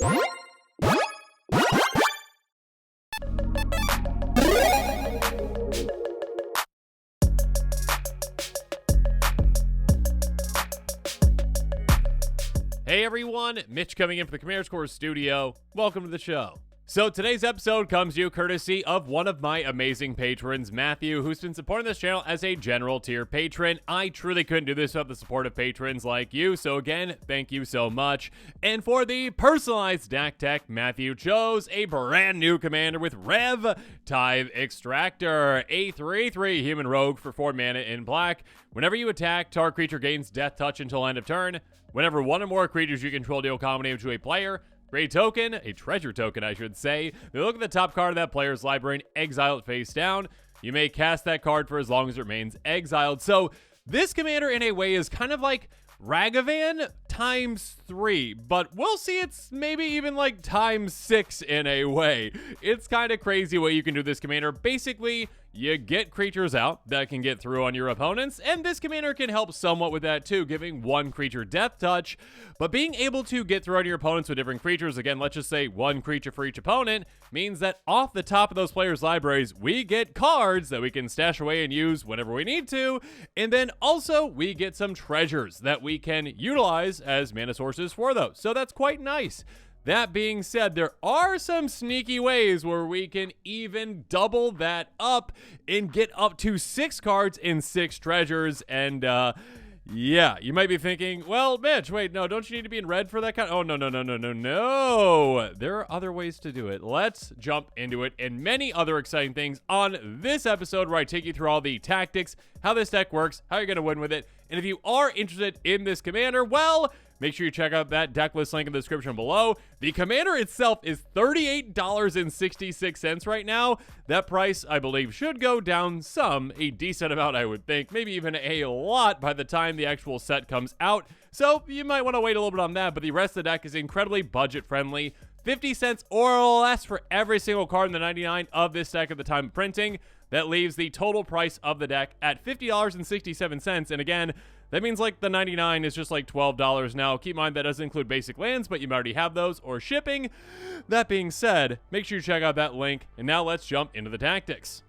Hey everyone, Mitch coming in from the Commander Score studio. Welcome to the show. So today's episode comes to you courtesy of one of my amazing patrons, Matthew, who's been supporting this channel as a general tier patron. I truly couldn't do this without the support of patrons like you, so again, thank you so much. And for the personalized deck tech, Matthew chose a brand new commander with Rev, Tithe Extractor, a 3/3 human rogue for 4 mana in black. Whenever you attack, target creature gains death touch until end of turn. Whenever one or more creatures you control deal combat damage to a player, create a token, a treasure token I should say. They look at the top card of that player's library and exile it face down. You may cast that card for as long as it remains exiled. So this commander in a way is kind of like Ragavan times 3, but we'll see it's maybe even like times 6 in a way. It's kind of crazy what you can do with this commander. Basically, you get creatures out that can get through on your opponents, and this commander can help somewhat with that too, giving one creature death touch. But being able to get through on your opponents with different creatures, again, let's just say one creature for each opponent, means that off the top of those players' libraries, we get cards that we can stash away and use whenever we need to, and then also we get some treasures that we can utilize as mana sources for those. So that's quite nice. That being said, there are some sneaky ways where we can even double that up and get up to 6 cards in 6 treasures. And yeah, you might be thinking, well, Mitch, wait, no, don't you need to be in red for that kind? Oh, no. There are other ways to do it. Let's jump into it and many other exciting things on this episode where I take you through all the tactics, how this deck works, how you're going to win with it. And if you are interested in this commander, well, make sure you check out that deck list link in the description below. The commander itself is $38.66 right now. That price, I believe, should go down a decent amount, I would think. Maybe even a lot by the time the actual set comes out. So you might want to wait a little bit on that, but the rest of the deck is incredibly budget friendly. 50 cents or less for every single card in the 99 of this deck at the time of printing. That leaves the total price of the deck at $50.67. And again, that means like the 99 is just like $12 now. Keep in mind that doesn't include basic lands, but you might already have those or shipping. That being said, make sure you check out that link. And now let's jump into the tactics.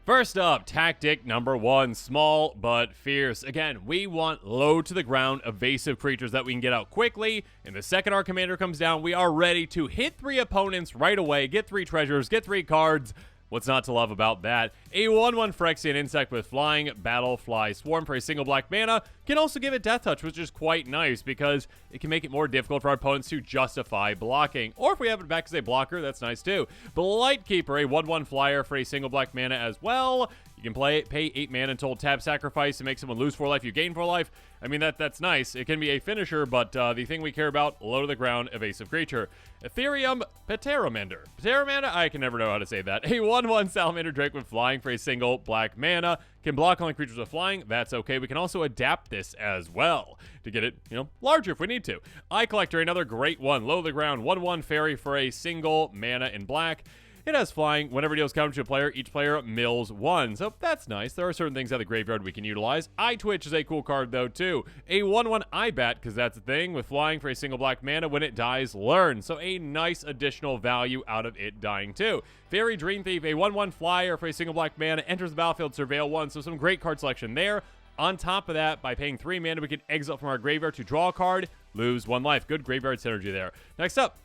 First up, tactic number 1, small but fierce. Again, we want low to the ground evasive creatures that we can get out quickly. And the second our commander comes down, we are ready to hit 3 opponents right away, get 3 treasures, get 3 cards. What's not to love about that? A 1/1 Phyrexian insect with flying, battle, fly, swarm for a single black mana can also give it death touch, which is quite nice because it can make it more difficult for our opponents to justify blocking. Or if we have it back as a blocker, that's nice too. Blightkeeper, a 1/1 flyer for a single black mana as well. You can pay 8 mana until tap sacrifice to make someone lose 4 life, you gain 4 life. I mean, that's nice. It can be a finisher, but the thing we care about, low to the ground, evasive creature. Ethereum Pteromander. Pteromander? I can never know how to say that. A 1/1 Salamander Drake with flying for a single black mana. Can block only creatures with flying. That's okay. We can also adapt this as well to get it, larger if we need to. Eye Collector, another great one. Low to the ground, 1/1 fairy for a single mana in black. It has flying. Whenever it deals counter to a player, each player mills 1. So that's nice. There are certain things out of the graveyard we can utilize. Eye Twitch is a cool card, though, too. A 1/1 Eye Bat, because that's a thing, with flying for a single black mana. When it dies, learn. So a nice additional value out of it dying, too. Fairy Dream Thief, a 1/1 flyer for a single black mana. Enters the battlefield, surveil 1. So some great card selection there. On top of that, by paying 3 mana, we can exile from our graveyard to draw a card, lose 1 life. Good graveyard synergy there. Next up,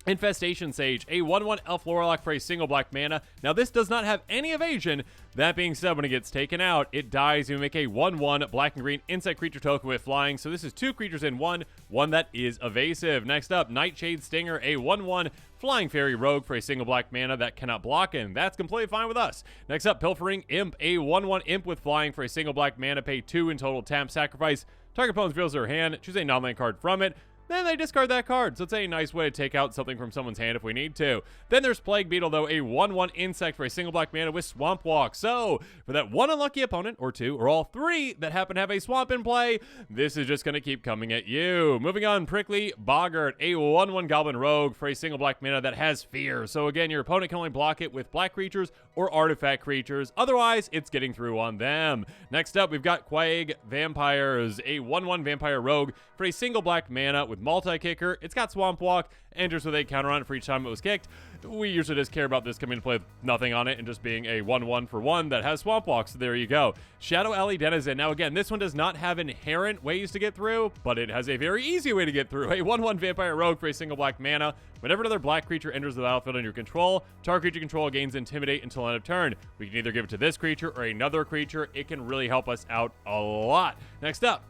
Infestation Sage, a 1/1 Elf Warlock for a single black mana. Now, this does not have any evasion. That being said, when it gets taken out, it dies. You make a 1/1 black and green insect creature token with flying. So this is 2 creatures in one that is evasive. Next up, Nightshade Stinger, a 1/1 flying fairy rogue for a single black mana that cannot block, and that's completely fine with us. Next up, Pilfering Imp, a 1/1 imp with flying for a single black mana. Pay 2 in total, tap, sacrifice. Target opponent reveals their hand. Choose a non-land card from it. Then they discard that card, so it's a nice way to take out something from someone's hand if we need to. Then there's Plague Beetle, though, a 1/1 insect for a single black mana with Swamp Walk. So, for that one unlucky opponent, or 2, or all 3 that happen to have a swamp in play, this is just going to keep coming at you. Moving on, Prickly Boggart, a 1/1 Goblin Rogue for a single black mana that has Fear. So again, your opponent can only block it with black creatures or artifact creatures. Otherwise, it's getting through on them. Next up, we've got Quag Vampires, a 1/1 Vampire Rogue for a single black mana with with multi-kicker. It's got Swamp Walk, enters with a counter on it for each time it was kicked. We usually just care about this coming into play with nothing on it and just being a 1/1 for 1 that has Swamp Walk, so there you go. Shadow Alley Denizen. Now again, this one does not have inherent ways to get through, but it has a very easy way to get through. A 1/1 Vampire Rogue for a single black mana. Whenever another black creature enters the battlefield under your control, target creature control gains Intimidate until end of turn. We can either give it to this creature or another creature. It can really help us out a lot. Next up,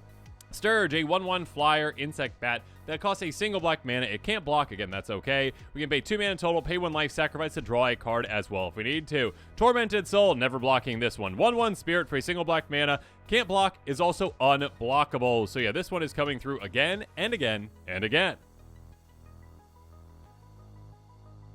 Sturge, a 1/1 flyer insect bat that costs a single black mana. It can't block, again, that's okay. We can pay 2 mana total, pay 1 life, sacrifice to draw a card as well if we need to. Tormented Soul, never blocking this one. 1/1 spirit for a single black mana. Can't block, is also unblockable. So yeah, this one is coming through again and again and again.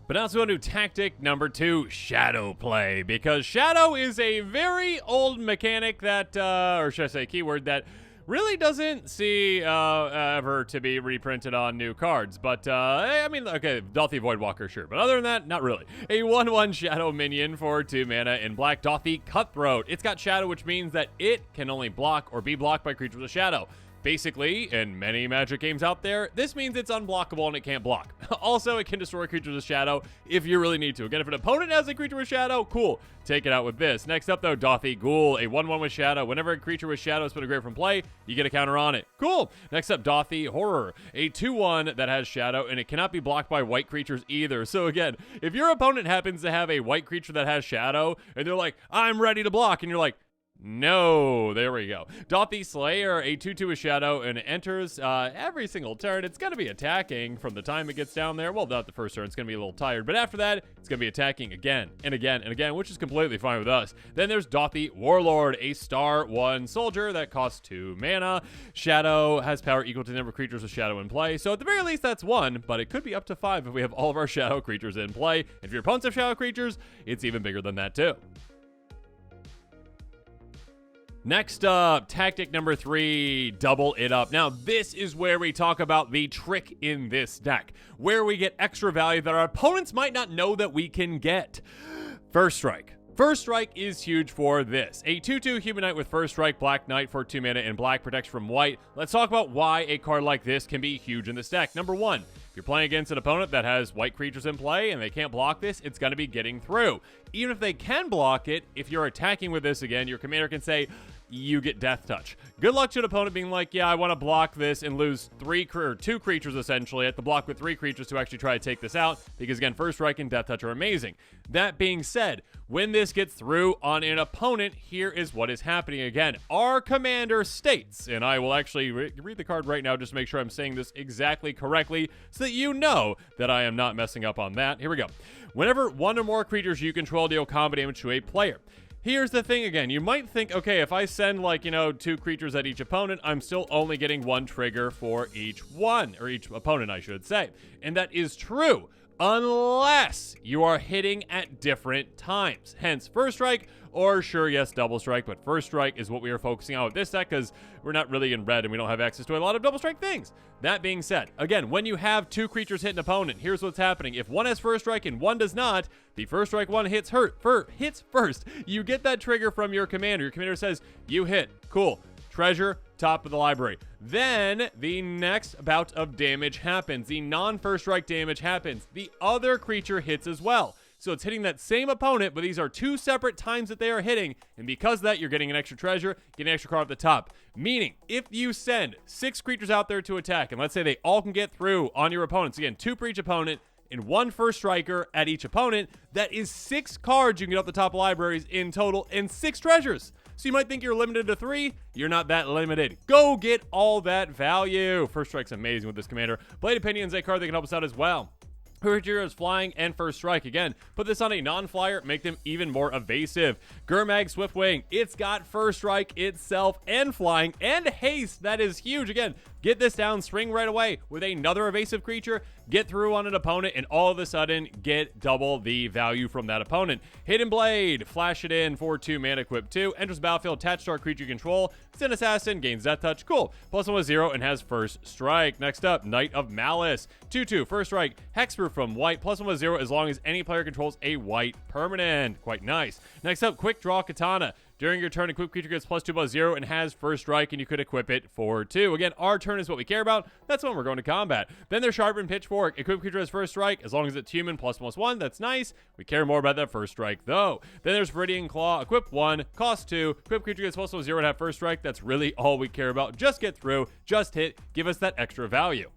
But now let's go to tactic number 2, Shadow Play, because Shadow is a very old mechanic that, or should I say keyword, that really doesn't see ever to be reprinted on new cards. But, I mean, okay, Dothy Voidwalker, sure. But other than that, not really. A 1/1 Shadow minion for 2 mana in black, Dothy Cutthroat. It's got Shadow, which means that it can only block or be blocked by creatures with Shadow. Basically, in many Magic games out there, this means it's unblockable and it can't block. Also, it can destroy creatures with Shadow if you really need to. Again, if an opponent has a creature with Shadow, cool. Take it out with this. Next up, though, Dothy Ghoul, a 1/1 with Shadow. Whenever a creature with Shadow is put a grave from play, you get a counter on it. Cool. Next up, Dothy Horror, a 2/1 that has Shadow, and it cannot be blocked by white creatures either. So again, if your opponent happens to have a white creature that has Shadow, and they're like, I'm ready to block, and you're like, no, there we go. Dothy Slayer, a 2/2 with Shadow, and it enters every single turn. It's going to be attacking from the time it gets down there. Well, not the first turn. It's going to be a little tired. But after that, it's going to be attacking again and again and again, which is completely fine with us. Then there's Dothy Warlord, a star 1 soldier that costs 2 mana. Shadow has power equal to the number of creatures with Shadow in play. So at the very least, that's 1, but it could be up to 5 if we have all of our Shadow creatures in play. If your opponents have Shadow creatures, it's even bigger than that too. Next up, tactic number 3, double it up. Now, this is where we talk about the trick in this deck, where we get extra value that our opponents might not know that we can get. First Strike. First Strike is huge for this. A 2/2 Human Knight with First Strike, Black Knight for 2 mana and black, protects from white. Let's talk about why a card like this can be huge in this deck. Number 1, if you're playing against an opponent that has white creatures in play and they can't block this, it's going to be getting through. Even if they can block it, if you're attacking with this again, your commander can say, you get Death Touch. Good luck to an opponent being like, yeah, I want to block this and lose 2 creatures essentially. I have to block with 3 creatures to actually try to take this out, because again, First Strike and Death Touch are amazing. That being said, when this gets through on an opponent, here is what is happening again. Our commander states, and I will actually read the card right now just to make sure I'm saying this exactly correctly so that you know that I am not messing up on that. Here we go. Whenever 1 or more creatures you control deal combat damage to a player. Here's the thing again, you might think, okay, if I send 2 creatures at each opponent, I'm still only getting 1 trigger for each one, or each opponent, I should say. And that is true, unless you are hitting at different times. Hence, First Strike, or sure, yes, Double Strike, but First Strike is what we are focusing on with this deck, because we're not really in red and we don't have access to a lot of Double Strike things. That being said, again, when you have 2 creatures hit an opponent, here's what's happening. If one has First Strike and one does not, the First Strike one hits first. You get that trigger from your commander. Your commander says, you hit. Cool. Treasure, top of the library. Then the next bout of damage happens. The non-First Strike damage happens. The other creature hits as well. So it's hitting that same opponent, but these are 2 separate times that they are hitting. And because of that, you're getting an extra treasure, getting an extra card at the top. Meaning, if you send 6 creatures out there to attack, and let's say they all can get through on your opponents, again, 2 for each opponent, and 1 First Striker at each opponent, that is 6 cards you can get off the top libraries in total, and 6 treasures. So you might think you're limited to 3. You're not that limited. Go get all that value. First Strike's amazing with this commander. Blade Opinion's a card that can help us out as well. Heroes Flying and First Strike. Again, put this on a non-flyer, make them even more evasive. Gurmag Swiftwing, it's got First Strike itself and Flying and Haste. That is huge. Again, get this down, swing right away with another evasive creature, get through on an opponent, and all of a sudden get double the value from that opponent. Hidden Blade, flash it in for 2 mana, equip 2, enters the battlefield, attached to our creature you control, it's an assassin, gains Death Touch, cool. +1 with 0 and has First Strike. Next up, Knight of Malice, 2/2, First Strike, Hexproof from white, +1 with 0 as long as any player controls a white permanent. Quite nice. Next up, Quick Draw Katana, During your turn, equip creature gets +2/+0 and has first strike, and you could equip it for 2. Again, our turn is what we care about. That's when we're going to combat. Then there's Sharpened Pitchfork. Equip creature has first strike. As long as it's human, +1/+1. That's nice. We care more about that first strike, though. Then there's Viridian Claw. Equip 1, cost 2. Equip creature gets +0 and have first strike. That's really all we care about. Just get through. Just hit. Give us that extra value.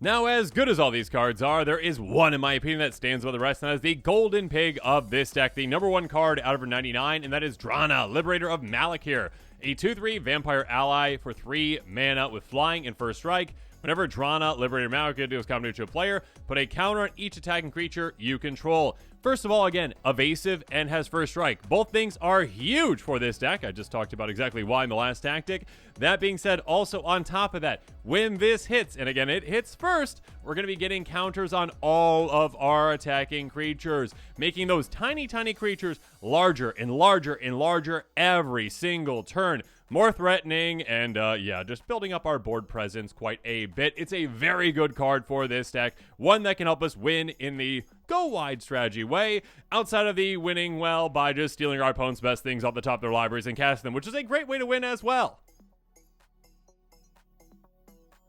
Now, as good as all these cards are, there is one, in my opinion, that stands above the rest, and that is the golden pig of this deck, the number 1 card out of 99, and that is Drana, Liberator of Malakir, a 2/3 vampire ally for 3 mana with flying and first strike. Whenever Drana, Liberator, Malakir deals combination to a player, put a counter on each attacking creature you control. First of all, again, evasive and has first strike. Both things are huge for this deck. I just talked about exactly why in the last tactic. That being said, also on top of that, when this hits, and again, it hits first, we're going to be getting counters on all of our attacking creatures, making those tiny, tiny creatures larger and larger and larger every single turn. More threatening, and yeah, just building up our board presence quite a bit. It's a very good card for this deck, one that can help us win in the go wide strategy way, outside of the winning well by just stealing our opponent's best things off the top of their libraries and casting them, which is a great way to win as well.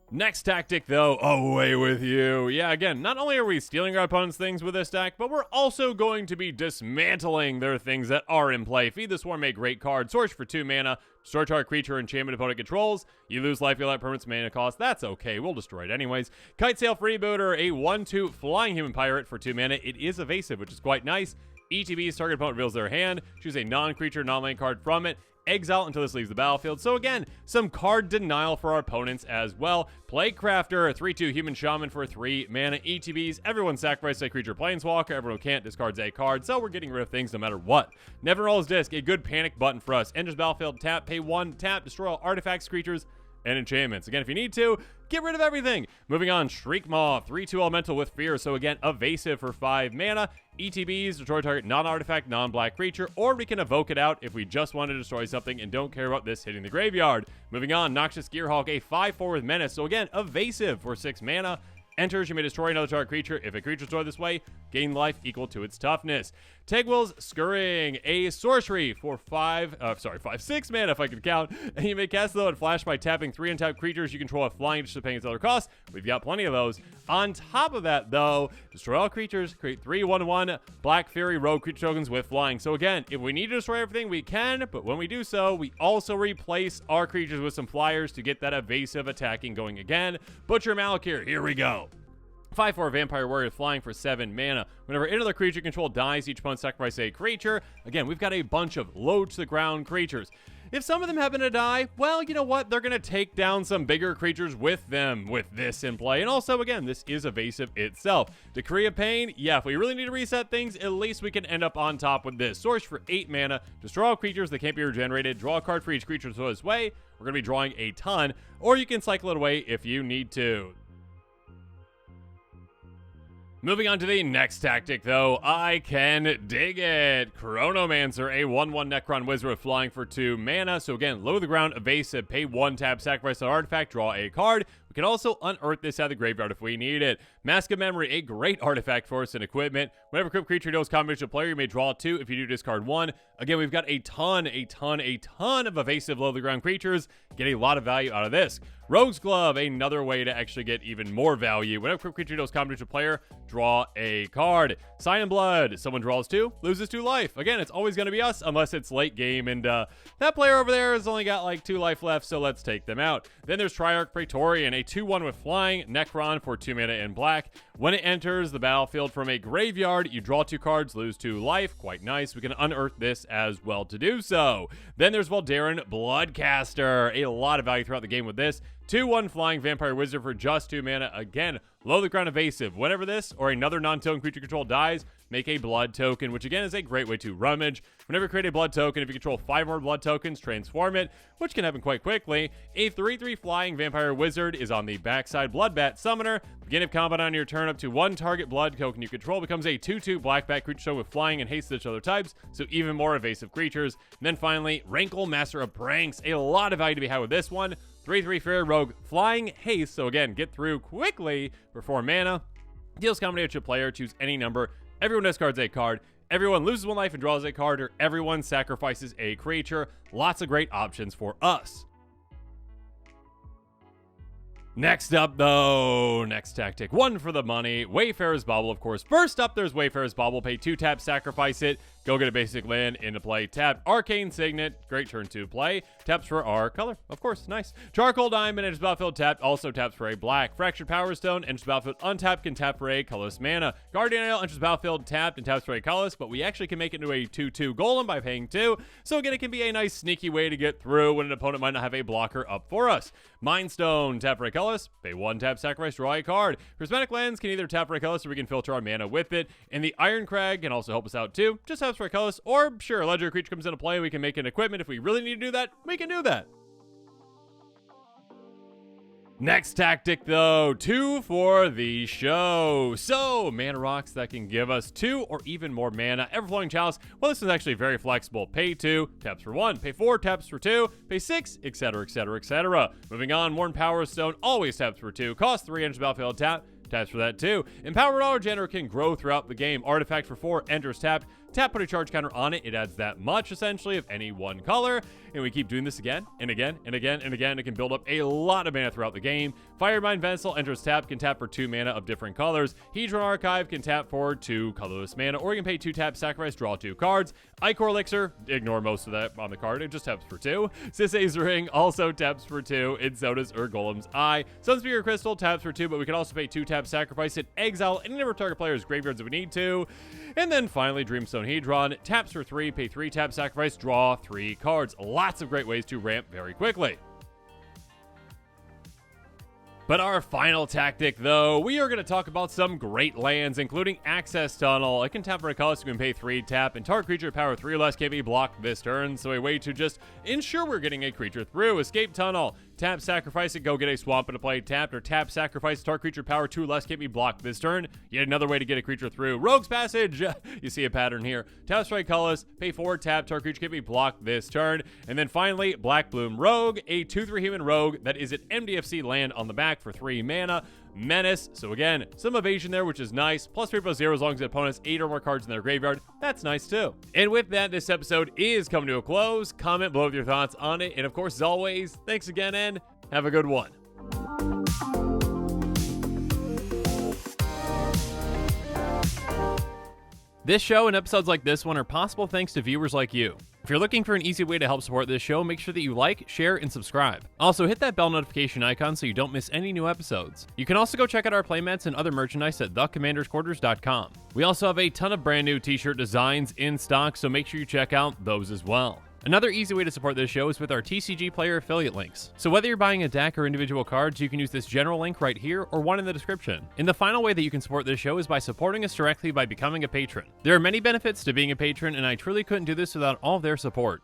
Next tactic, though, away with you. Yeah, again, not only are we stealing our opponent's things with this deck, but we're also going to be dismantling their things that are in play. Feed the Swarm, a great card. Source for 2 mana. Destroy target creature enchantment opponent controls. You lose life, you let permanent's mana cost. That's okay. We'll destroy it anyways. Kite Sail Freebooter, a 1/2 flying human pirate for 2 mana. It is evasive, which is quite nice. ETB's target opponent reveals their hand. Choose a non-creature, non-land card from it. Exile until this leaves the battlefield. So again, some card denial for our opponents as well. Plague Crafter, a 3/2 human shaman for 3 mana. ETBs, everyone sacrifices a creature planeswalker. Everyone who can't discards a card. So we're getting rid of things no matter what. Neverroll's Disc, a good panic button for us. Enters battlefield, tap, pay 1, tap, destroy all artifacts, creatures, and enchantments. Again, if you need to, get rid of everything. Moving on, Shriek Maw, 3/2 elemental with fear. So again, evasive for 5 mana. ETBs, destroy target non-artifact, non-black creature, or we can evoke it out if we just want to destroy something and don't care about this hitting the graveyard. Moving on, Noxious Gearhulk, a 5/4 with menace. So again, evasive for 6 mana. Enters, you may destroy another target creature. If a creature is destroyed this way, gain life equal to its toughness. Tegwell's Scurrying, a sorcery for 6 mana if I can count. And you may cast it though and flash by tapping 3 untapped creatures you control with flying, just paying its other cost. We've got plenty of those. On top of that though, destroy all creatures, create 3 1/1 Black Fury rogue creature tokens with flying. So again, if we need to destroy everything, we can, but when we do so, we also replace our creatures with some flyers to get that evasive attacking going again. Butcher Malakir, here we go. 5/4 Vampire Warrior flying for 7 mana. Whenever another creature you control dies, each opponent sacrifices a creature. Again, we've got a bunch of low to the ground creatures. If some of them happen to die, well, you know what? They're going to take down some bigger creatures with them with this in play. And also, again, this is evasive itself. Decree of Pain, yeah, if we really need to reset things, at least we can end up on top with this. Source for 8 mana. Destroy all creatures that can't be regenerated. Draw a card for each creature so this way. We're going to be drawing a ton. Or you can cycle it away if you need to. Moving on to the next tactic, though, I can dig it. Chronomancer, a 1/1 Necron Wizard with flying for 2 mana. So again, low to the ground, evasive, pay 1 tap, sacrifice an artifact, draw a card. We can also unearth this out of the graveyard if we need it. Mask of Memory, a great artifact for us and equipment. Whenever equipped creature deals combination of player, you may draw 2. If you do, discard 1. Again, we've got a ton of evasive low to the ground creatures. Get a lot of value out of this. Rogue's Glove, another way to actually get even more value. Whenever equipped creature deals combination of player, draw a card. Sign in Blood, someone draws 2, loses 2 life. Again, it's always going to be us unless it's late game, and that player over there has only got like 2 life left, so let's take them out. Then there's Triarch Praetorian, a 2/1 with flying, Necron for 2 mana in black. When it enters the battlefield from a graveyard, you draw 2 cards, lose 2 life. Quite nice. We can unearth this as well to do so. Then there's Voldaren Bloodcaster, a lot of value throughout the game with this. 2/1 flying Vampire Wizard for just 2 mana. Again, low to the ground evasive. Whenever this or another non-token creature control dies, make a blood token, which again is a great way to rummage. Whenever you create a blood token, if you control 5 more blood tokens, transform it, which can happen quite quickly. A 3/3 flying Vampire Wizard is on the backside. Bloodbat Summoner. Beginning of combat on your turn, up to 1 target blood token you control becomes a 2/2 black-bat creature show with flying and haste to other types, so even more evasive creatures. And then finally, Rankle Master of Pranks. A lot of value to be had with this one. 3/3 Fairy Rogue, flying haste, so again, get through quickly for 4 mana. Deals combination to player, choose any number. Everyone discards a card. everyone loses 1 life and draws a card, or everyone sacrifices a creature. Lots of great options for us. Next up, though, next tactic, 1 for the money, Wayfarer's Bauble, of course. First up, there's Wayfarer's Bauble. Pay 2 taps, sacrifice it, go get a basic land into play. Tap Arcane Signet, great turn 2 play. Taps for our color, of course, nice. Charcoal Diamond, enters battlefield tapped, also taps for a black. Fractured Power Stone, enters battlefield untapped, can tap for a colorless mana. Guardian Ale, enters battlefield tapped and taps for a colorless, but we actually can make it into a 2/2 golem by paying 2. So again, it can be a nice sneaky way to get through when an opponent might not have a blocker up for us. Mind Stone, tap for a colorless, pay 1 tap, sacrifice, draw a card. Prismatic Lens can either tap for a colorless or we can filter our mana with it. And the Iron Crag can also help us out too. Just taps for a colorless, or sure, a legendary creature comes into play, we can make an equipment. If we really need to do that, we can do that. Next tactic, though, 2 for the show. So, mana rocks that can give us 2 or even more mana. Everflowing Chalice, well, this is actually very flexible. Pay 2, taps for 1. Pay 4, taps for 2. Pay 6, etc., etc., etc. Moving on, Worn Power Stone always taps for 2. Cost 3, enters battlefield tapped. Taps for that too. Empowered Auto Generator can grow throughout the game. Artifact for 4, enters tapped. Tap, put a charge counter on it. It adds that much, essentially, of any one color. And we keep doing this again and again and again and again. It can build up a lot of mana throughout the game. Firemind Vessel, enters tapped, can tap for 2 mana of different colors. Hedron Archive can tap for 2 colorless mana, or you can pay 2 taps, sacrifice, draw 2 cards. Ichor Elixir, ignore most of that on the card. It just taps for 2. Sisay's Ring also taps for 2, and so does Golem's Eye. Sunspear Crystal taps for 2, but we can also pay 2 taps, sacrifice it, exile any number of target players' graveyards if we need to. And then finally, Dreamstone Hedron, taps for 3, pay 3 taps, sacrifice, draw 3 cards. Lots of great ways to ramp very quickly. But our final tactic, though, we are going to talk about some great lands, including Access Tunnel. It can tap for a color, so you can pay 3 tap, and target creature power 3 or less can be blocked this turn, so a way to just ensure we're getting a creature through. Escape Tunnel, tap, sacrifice it, go get a swamp into play, tapped, or tap, sacrifice, target creature power 2 or less can be blocked this turn. Yet another way to get a creature through. Rogue's Passage, you see a pattern here. Tap, strike, colorless, pay 4 tap, target creature can be blocked this turn. And then finally, Black Bloom Rogue, a 2/3 human rogue that is an MDFC land on the back for 3 mana. Menace, so again, some evasion there, which is nice. Plus 3/0 as long as the opponent's 8 or more cards in their graveyard. That's nice too. And with that, this episode is coming to a close. Comment below with your thoughts on it. And of course, as always, thanks again and have a good one. This show and episodes like this one are possible thanks to viewers like you. If you're looking for an easy way to help support this show, make sure that you like, share, and subscribe. Also, hit that bell notification icon so you don't miss any new episodes. You can also go check out our playmats and other merchandise at thecommandersquarters.com. We also have a ton of brand new t-shirt designs in stock, so make sure you check out those as well. Another easy way to support this show is with our TCG Player affiliate links. So whether you're buying a deck or individual cards, you can use this general link right here or one in the description. And the final way that you can support this show is by supporting us directly by becoming a patron. There are many benefits to being a patron, and I truly couldn't do this without all of their support.